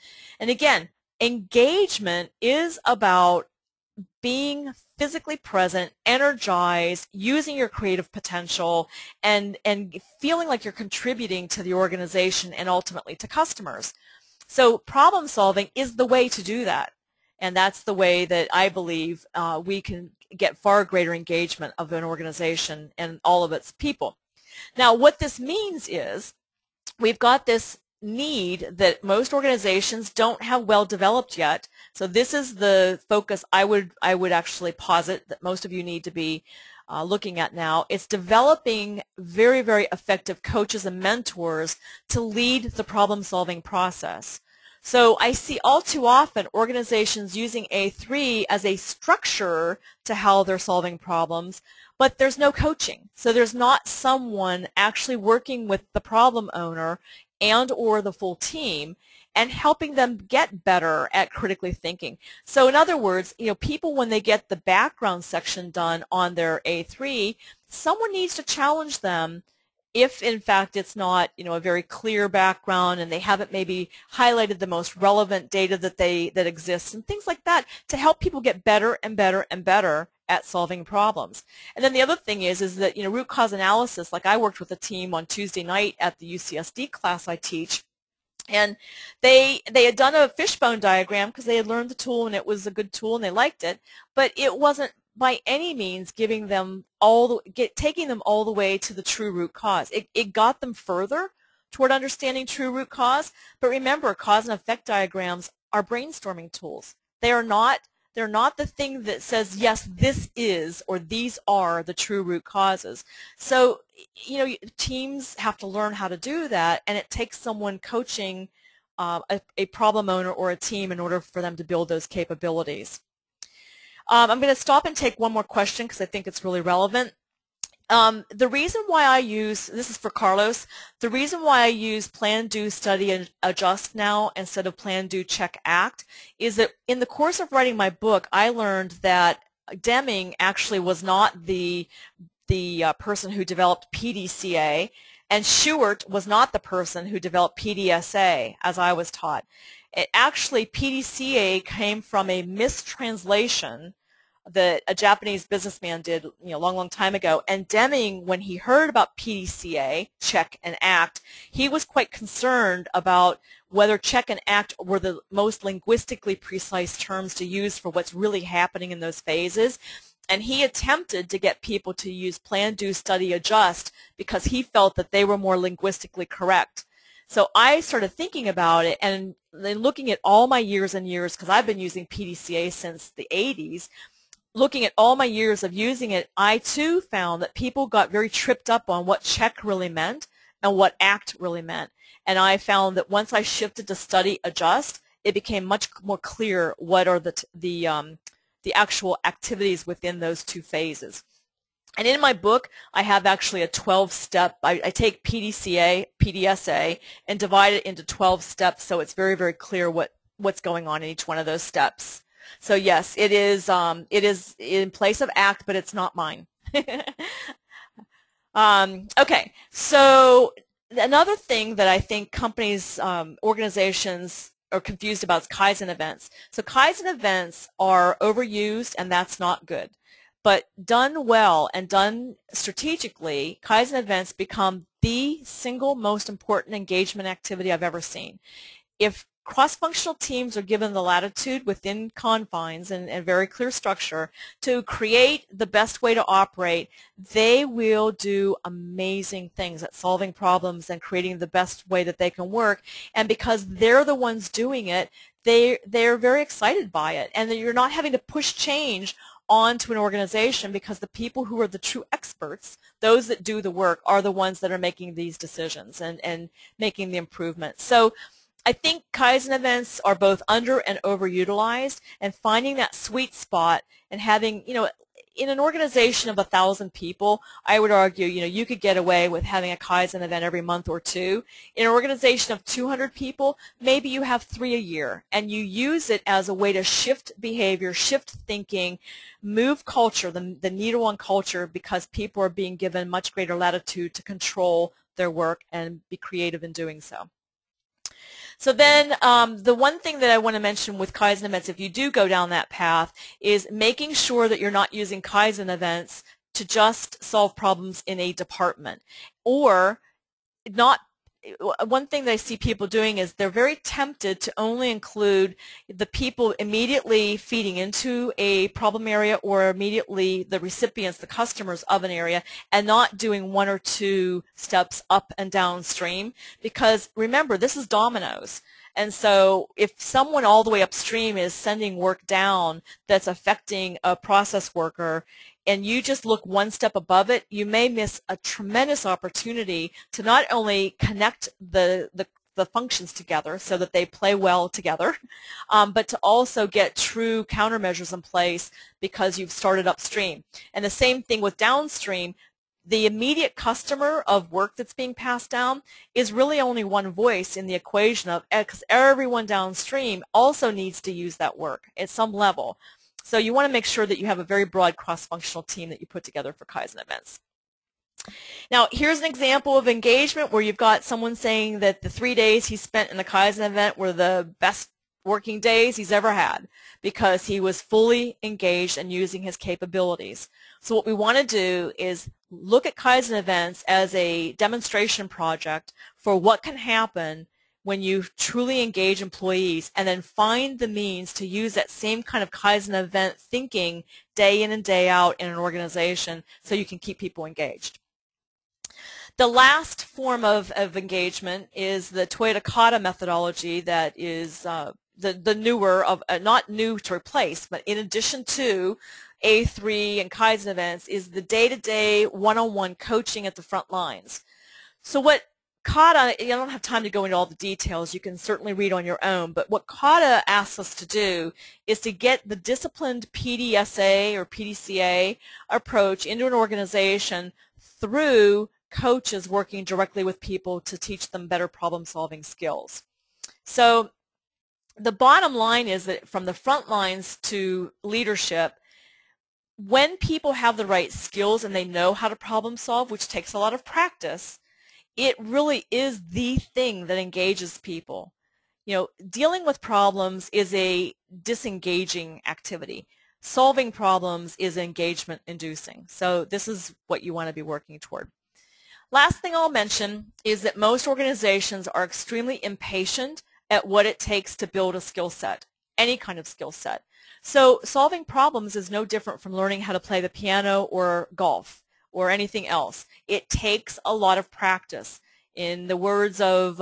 Speaker 1: And again, engagement is about being physically present, energized, using your creative potential, and feeling like you're contributing to the organization and ultimately to customers. So problem solving is the way to do that. And that's the way that I believe we can get far greater engagement of an organization and all of its people. Now, what this means is we've got this need that most organizations don't have well developed yet. So this is the focus I would actually posit that most of you need to be looking at now. It's developing very, very effective coaches and mentors to lead the problem-solving process. So I see all too often organizations using A3 as a structure to how they're solving problems, but there's no coaching. So there's not someone actually working with the problem owner and or the full team and helping them get better at critically thinking. So in other words, people, when they get the background section done on their A3, someone needs to challenge them if in fact it's not, a very clear background and they haven't maybe highlighted the most relevant data that exists and things like that, to help people get better and better and better at solving problems. And then the other thing is that, root cause analysis, like I worked with a team on Tuesday night at the UCSD class I teach, and they had done a fishbone diagram because they had learned the tool and it was a good tool and they liked it, but it wasn't by any means taking them all the way to the true root cause. It got them further toward understanding true root cause, but remember, cause and effect diagrams are brainstorming tools. They're not the thing that says, yes, this is or these are the true root causes. So, teams have to learn how to do that, and it takes someone coaching a problem owner or a team in order for them to build those capabilities. I'm going to stop and take one more question because I think it's really relevant. The reason why I use, this is for Carlos, the reason why I use plan, do, study, and adjust now instead of plan, do, check, act is that in the course of writing my book, I learned that Deming actually was not the person who developed PDCA, and Shewart was not the person who developed PDSA, as I was taught. Actually, PDCA came from a mistranslation that a Japanese businessman did, long, long time ago. And Deming, when he heard about PDCA, check and act, he was quite concerned about whether check and act were the most linguistically precise terms to use for what's really happening in those phases. And he attempted to get people to use plan, do, study, adjust because he felt that they were more linguistically correct. So I started thinking about it, and then looking at all my years and years, because I've been using PDCA since the 80s, looking at all my years of using it, I too found that people got very tripped up on what check really meant and what act really meant. And I found that once I shifted to study, adjust, it became much more clear what are the actual activities within those two phases. And in my book, I have actually a 12-step, I take PDCA, PDSA, and divide it into 12 steps so it's very, very clear what's going on in each one of those steps. So yes, it is in place of ACT, but it's not mine. Okay, so another thing that I think companies, organizations are confused about is Kaizen events. So Kaizen events are overused, and that's not good. But done well and done strategically, Kaizen events become the single most important engagement activity I've ever seen. If cross-functional teams are given the latitude within confines and very clear structure to create the best way to operate, they will do amazing things at solving problems and creating the best way that they can work. And because they're the ones doing it, they're very excited by it. And you're not having to push change onto an organization because the people who are the true experts, those that do the work, are the ones that are making these decisions and making the improvements. So I think Kaizen events are both under and overutilized, and finding that sweet spot and having, in an organization of 1,000 people, I would argue, you could get away with having a Kaizen event every month or two. In an organization of 200 people, maybe you have 3 a year, and you use it as a way to shift behavior, shift thinking, move culture, the needle on culture, because people are being given much greater latitude to control their work and be creative in doing so. So then the one thing that I want to mention with Kaizen events, if you do go down that path, is making sure that you're not using Kaizen events to just solve problems in a department. Or not. One thing that I see people doing is they're very tempted to only include the people immediately feeding into a problem area or immediately the recipients, the customers of an area, and not doing 1 or 2 steps up and downstream, because remember, this is dominoes. And so if someone all the way upstream is sending work down that's affecting a process worker, and you just look 1 step above it, you may miss a tremendous opportunity to not only connect the functions together so that they play well together, but to also get true countermeasures in place because you've started upstream. And the same thing with downstream. The immediate customer of work that's being passed down is really only one voice in the equation of, because everyone downstream also needs to use that work at some level. So you want to make sure that you have a very broad cross-functional team that you put together for Kaizen events. Now, here's an example of engagement where you've got someone saying that the 3 days he spent in the Kaizen event were the best working days he's ever had because he was fully engaged and using his capabilities. So what we want to do is look at Kaizen events as a demonstration project for what can happen when you truly engage employees, and then find the means to use that same kind of Kaizen event thinking day in and day out in an organization so you can keep people engaged. The last form of engagement is the Toyota Kata methodology that is the newer of, not new to replace, but in addition to A3 and Kaizen events, is the day-to-day one-on-one coaching at the front lines. So what Kata, I don't have time to go into all the details, you can certainly read on your own, but what Kata asks us to do is to get the disciplined PDSA or PDCA approach into an organization through coaches working directly with people to teach them better problem-solving skills. So the bottom line is that from the front lines to leadership, when people have the right skills and they know how to problem solve, which takes a lot of practice, it really is the thing that engages people. Dealing with problems is a disengaging activity. Solving problems is engagement inducing. So this is what you want to be working toward. Last thing I'll mention is that most organizations are extremely impatient at what it takes to build a skill set, any kind of skill set. So solving problems is no different from learning how to play the piano or golf or anything else. It takes a lot of practice. In the words of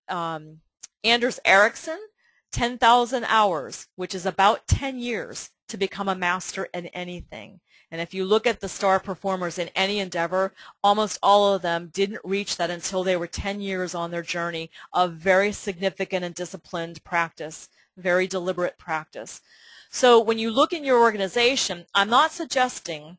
Speaker 1: Anders Ericsson, 10,000 hours, which is about 10 years to become a master in anything. And if you look at the star performers in any endeavor, almost all of them didn't reach that until they were 10 years on their journey of very significant and disciplined practice, very deliberate practice. So when you look in your organization, I'm not suggesting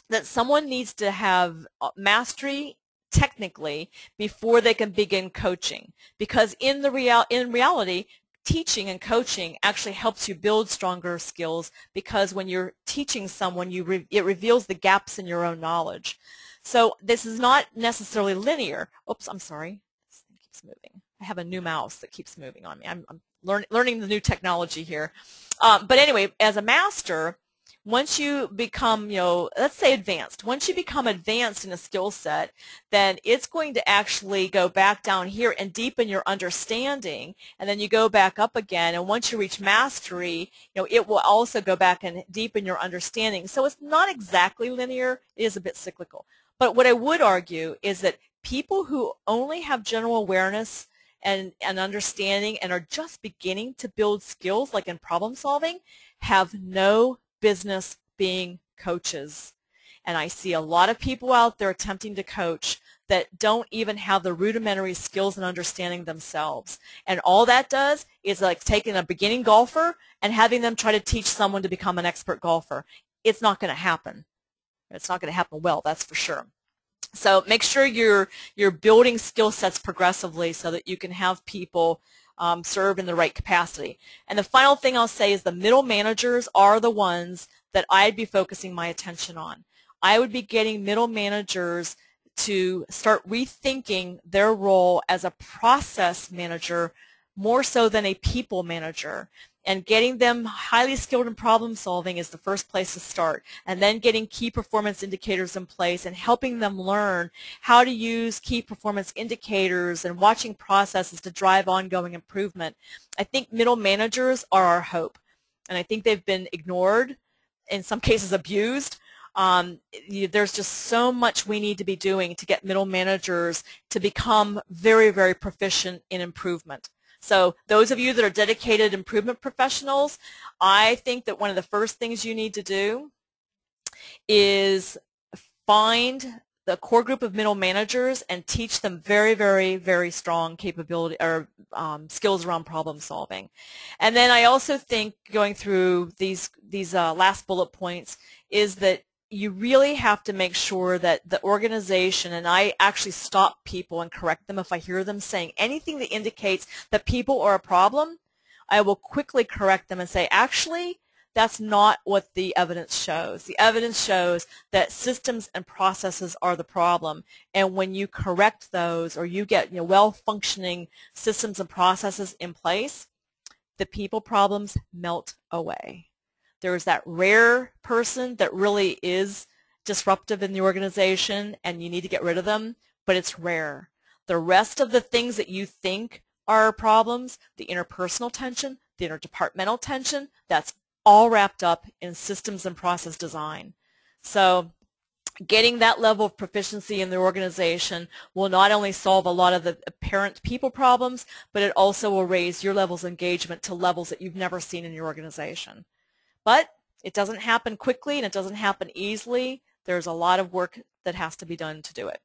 Speaker 1: that someone needs to have mastery technically before they can begin coaching, because in reality, teaching and coaching actually helps you build stronger skills, because when you're teaching someone, it reveals the gaps in your own knowledge. So this is not necessarily linear. Oops, I'm sorry. This thing keeps moving. I have a new mouse that keeps moving on me. I'm learning the new technology here. But anyway, as a master, once you become, let's say advanced, once you become advanced in a skill set, then it's going to actually go back down here and deepen your understanding, and then you go back up again, and once you reach mastery, it will also go back and deepen your understanding. So it's not exactly linear, it is a bit cyclical. But what I would argue is that people who only have general awareness and understanding and are just beginning to build skills, like in problem solving, have no business being coaches. And I see a lot of people out there attempting to coach that don't even have the rudimentary skills and understanding themselves. And all that does is like taking a beginning golfer and having them try to teach someone to become an expert golfer. it's not going to happen. It's not going to happen well, that's for sure. So make sure you're building skill sets progressively so that you can have people serve in the right capacity. And the final thing I'll say is the middle managers are the ones that I'd be focusing my attention on. I would be getting middle managers to start rethinking their role as a process manager more so than a people manager. And getting them highly skilled in problem solving is the first place to start. And then getting key performance indicators in place and helping them learn how to use key performance indicators and watching processes to drive ongoing improvement. I think middle managers are our hope. And I think they've been ignored, in some cases abused. There's just so much we need to be doing to get middle managers to become very, very proficient in improvement. So those of you that are dedicated improvement professionals, I think that one of the first things you need to do is find the core group of middle managers and teach them very, very, very strong capability or skills around problem solving. And then I also think going through these last bullet points is that you really have to make sure that the organization, and I actually stop people and correct them if I hear them saying anything that indicates that people are a problem, I will quickly correct them and say, actually, that's not what the evidence shows. The evidence shows that systems and processes are the problem, and when you correct those or you get well-functioning systems and processes in place, the people problems melt away. There's that rare person that really is disruptive in the organization and you need to get rid of them, but it's rare. The rest of the things that you think are problems, the interpersonal tension, the interdepartmental tension, that's all wrapped up in systems and process design. So getting that level of proficiency in the organization will not only solve a lot of the apparent people problems, but it also will raise your levels of engagement to levels that you've never seen in your organization. But it doesn't happen quickly and it doesn't happen easily. There's a lot of work that has to be done to do it.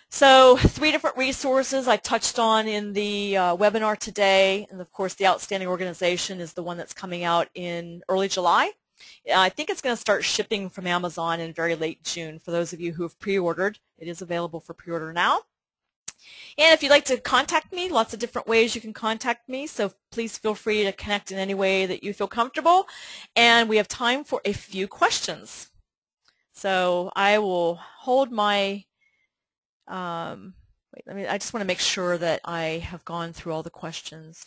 Speaker 1: So 3 different resources I touched on in the webinar today, and of course the Outstanding Organization is the one that's coming out in early July. I think it's going to start shipping from Amazon in very late June. For those of you who have pre-ordered, it is available for pre-order now. And if you'd like to contact me, lots of different ways you can contact me, so please feel free to connect in any way that you feel comfortable. And we have time for a few questions. So I will hold my, I just want to make sure that I have gone through all the questions.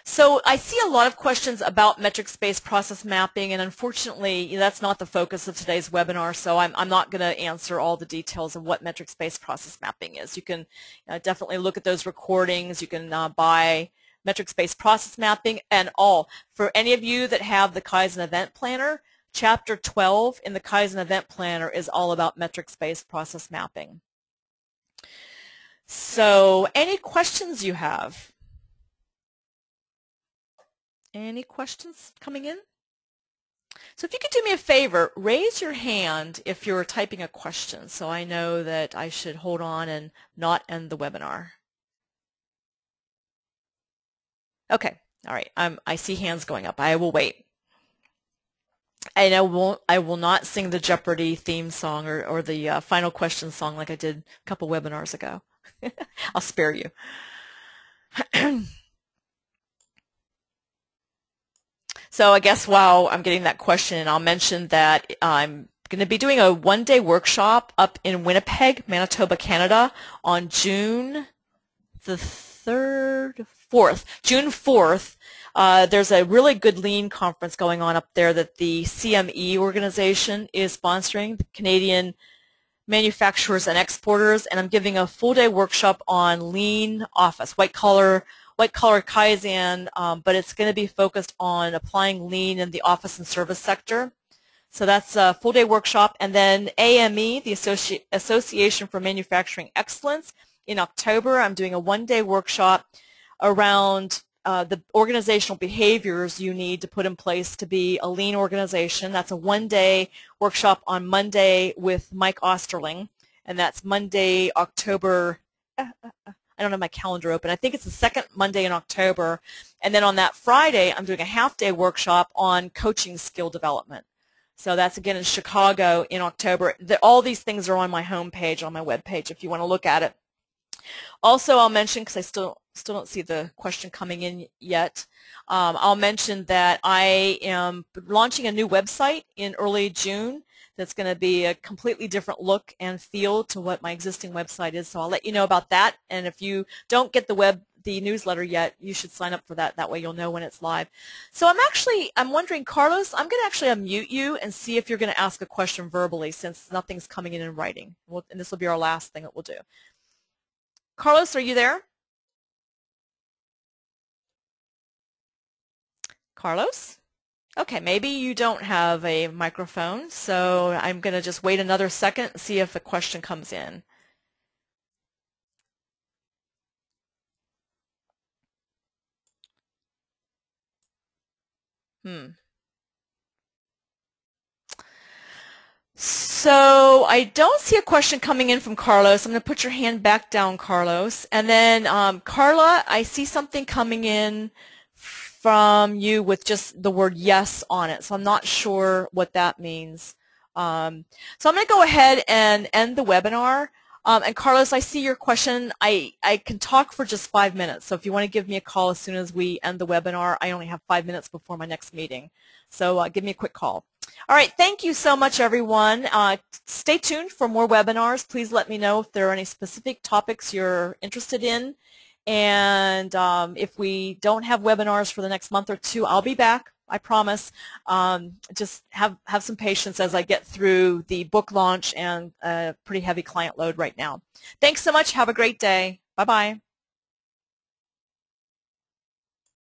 Speaker 1: So I see a lot of questions about metrics-based process mapping, and unfortunately that's not the focus of today's webinar, so I'm not going to answer all the details of what metrics-based process mapping is. You can definitely look at those recordings. You can buy metrics-based process mapping and all. For any of you that have the Kaizen Event Planner, Chapter 12 in the Kaizen Event Planner is all about metrics-based process mapping. So any questions you have? Any questions coming in? So if you could do me a favor, raise your hand if you're typing a question so I know that I should hold on and not end the webinar. Okay, all right, I see hands going up. I will wait. And I will not sing the Jeopardy theme song or the final question song like I did a couple webinars ago. I'll spare you. So I guess while I'm getting that question, I'll mention that I'm going to be doing a one-day workshop up in Winnipeg, Manitoba, Canada on June the 4th. June 4th, there's a really good lean conference going on up there that the CME organization is sponsoring, the Canadian Manufacturers and Exporters, and I'm giving a full-day workshop on lean office, white-collar Kaizen, but it's going to be focused on applying lean in the office and service sector. So that's a full-day workshop. And then AME, the Association for Manufacturing Excellence, in October, I'm doing a one-day workshop around the organizational behaviors you need to put in place to be a lean organization. That's a one-day workshop on Monday with Mike Osterling, and that's Monday, October, I don't have my calendar open. I think it's the second Monday in October. And then on that Friday, I'm doing a half-day workshop on coaching skill development. So that's again in Chicago in October. All these things are on my homepage, on my webpage, if you want to look at it. Also, I'll mention, because I still don't see the question coming in yet, I'll mention that I am launching a new website in early June that's going to be a completely different look and feel to what my existing website is. So I'll let you know about that. And if you don't get the newsletter yet, you should sign up for that. That way you'll know when it's live. So I'm wondering, Carlos, I'm going to actually unmute you and see if you're going to ask a question verbally, since nothing's coming in writing. And this will be our last thing that we'll do. Carlos, are you there? Carlos? Okay, maybe you don't have a microphone, so I'm going to just wait another second and see if a question comes in. So I don't see a question coming in from Carlos. I'm going to put your hand back down, Carlos. And then Carla, I see something coming in from you with just the word yes on it. So I'm not sure what that means. So I'm going to go ahead and end the webinar. And Carlos, I see your question. I can talk for just 5 minutes. So if you want to give me a call as soon as we end the webinar, I only have 5 minutes before my next meeting. So give me a quick call. All right, thank you so much, everyone. Stay tuned for more webinars. Please let me know if there are any specific topics you're interested in. And if we don't have webinars for the next month or two, I'll be back. I promise. Just have some patience as I get through the book launch and a pretty heavy client load right now. Thanks so much. Have a great day. Bye-bye.